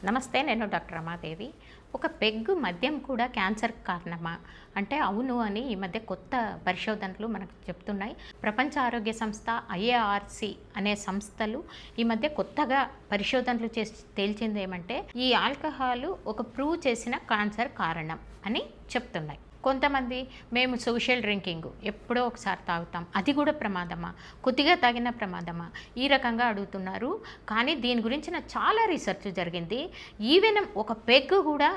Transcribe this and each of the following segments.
నమస్తే, నేను డాక్టర్ రమాదేవి. ఒక పెగ్గు మద్యం కూడా క్యాన్సర్‌కి కారణమా? అంటే అవును అని ఈ మధ్య కొత్త పరిశోధనలు మనకు చెప్తున్నాయి. ప్రపంచ ఆరోగ్య సంస్థ, ఐఏఆర్‌సీ అనే సంస్థలు ఈ మధ్య కొత్తగా పరిశోధనలు చేసి తేల్చిందేమంటే, ఈ ఆల్కహాలు ఒక ప్రూవ్ చేసిన క్యాన్సర్ కారణం అని చెప్తున్నాయి. కొంతమంది మేము సోషల్ డ్రింకింగ్ ఎప్పుడో ఒకసారి తాగుతాం, అది కూడా ప్రమాదమా, కొద్దిగా తాగిన ప్రమాదమా, ఈ రకంగా అడుగుతున్నారు. కానీ దీని గురించిన చాలా రీసెర్చ్ జరిగింది. ఈవెన్ ఒక పెగ్గు కూడా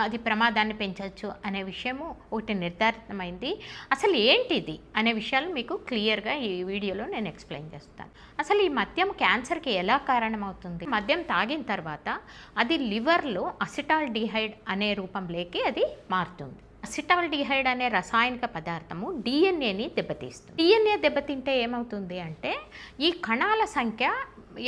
అది ప్రమాదాన్ని పెంచవచ్చు అనే విషయము ఒకటి నిర్ధారితమైంది. అసలు ఏంటిది అనే విషయాలు మీకు క్లియర్గా ఈ వీడియోలో నేను ఎక్స్ప్లెయిన్ చేస్తాను. అసలు ఈ మద్యం క్యాన్సర్కి ఎలా కారణమవుతుంది? మద్యం తాగిన తర్వాత అది లివర్లో అసిటాల్డిహైడ్ అనే రూపంలోకి అది మారుతుంది. అసిటాల్డిహైడ్ అనే రసాయనిక పదార్థము డిఎన్ఏని దెబ్బతీస్తుంది. డిఎన్ఏ దెబ్బతింటే ఏమవుతుంది అంటే, ఈ కణాల సంఖ్య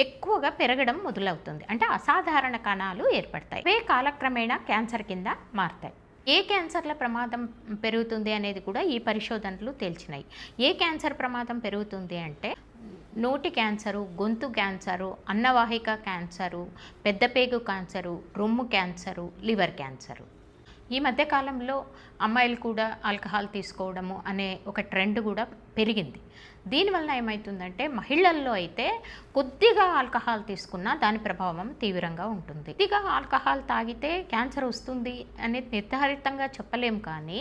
ఎక్కువగా పెరగడం మొదలవుతుంది. అంటే అసాధారణ కణాలు ఏర్పడతాయి. అవే కాలక్రమేణా క్యాన్సర్ కింద మారుతాయి. ఏ క్యాన్సర్ల ప్రమాదం పెరుగుతుంది అనేది కూడా ఈ పరిశోధనలు తేల్చినాయి. ఏ క్యాన్సర్ ప్రమాదం పెరుగుతుంది అంటే, నోటి క్యాన్సరు, గొంతు క్యాన్సరు, అన్నవాహిక క్యాన్సరు, పెద్దపేగు క్యాన్సరు, రొమ్ము క్యాన్సరు, లివర్ క్యాన్సరు. ఈ మధ్యకాలంలో అమ్మాయిలు కూడా ఆల్కహాల్ తీసుకోవడము అనే ఒక ట్రెండ్ కూడా పెరిగింది. దీనివల్ల ఏమవుతుందంటే, మహిళల్లో అయితే కొద్దిగా ఆల్కహాల్ తీసుకున్నా దాని ప్రభావం తీవ్రంగా ఉంటుంది. కొద్దిగా ఆల్కహాల్ తాగితే క్యాన్సర్ వస్తుంది అనేది నిర్ధారితంగా చెప్పలేం, కానీ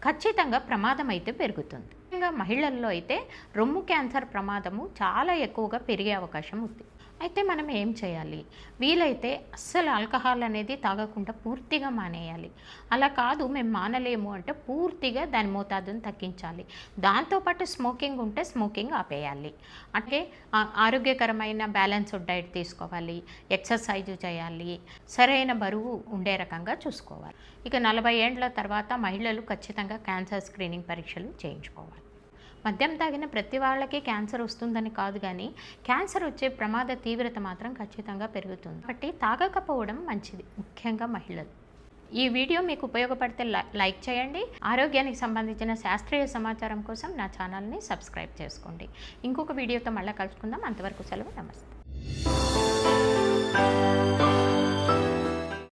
ఖచ్చితంగా ప్రమాదం అయితే పెరుగుతుంది. ముఖ్యంగా మహిళల్లో అయితే రొమ్ము క్యాన్సర్ ప్రమాదము చాలా ఎక్కువగా పెరిగే అవకాశం ఉంది. అయితే మనం ఏం చేయాలి? వీలైతే అస్సలు ఆల్కహాల్ అనేది తాగకుండా పూర్తిగా మానేయాలి. అలా కాదు మేము మానలేము అంటే పూర్తిగా దాని మోతాదును తగ్గించాలి. దాంతోపాటు స్మోకింగ్ ఉంటే స్మోకింగ్ ఆపేయాలి. అంటే ఆరోగ్యకరమైన బ్యాలెన్స్డ్ డైట్ తీసుకోవాలి, ఎక్సర్సైజు చేయాలి, సరైన బరువు ఉండే రకంగా చూసుకోవాలి. ఇక 40 ఏండ్ల తర్వాత మహిళలు ఖచ్చితంగా క్యాన్సర్ స్క్రీనింగ్ పరీక్షలు చేయించుకోవాలి. మద్యం తాగిన ప్రతి వాళ్ళకి క్యాన్సర్ వస్తుందని కాదు, కానీ క్యాన్సర్ వచ్చే ప్రమాద తీవ్రత మాత్రం ఖచ్చితంగా పెరుగుతుంది. కాబట్టి తాగకపోవడం మంచిది, ముఖ్యంగా మహిళలు. ఈ వీడియో మీకు ఉపయోగపడితే లైక్ చేయండి. ఆరోగ్యానికి సంబంధించిన శాస్త్రీయ సమాచారం కోసం నా ఛానల్ని సబ్స్క్రైబ్ చేసుకోండి. ఇంకొక వీడియోతో మళ్ళీ కలుసుకుందాం. అంతవరకు సెలవు. నమస్తే.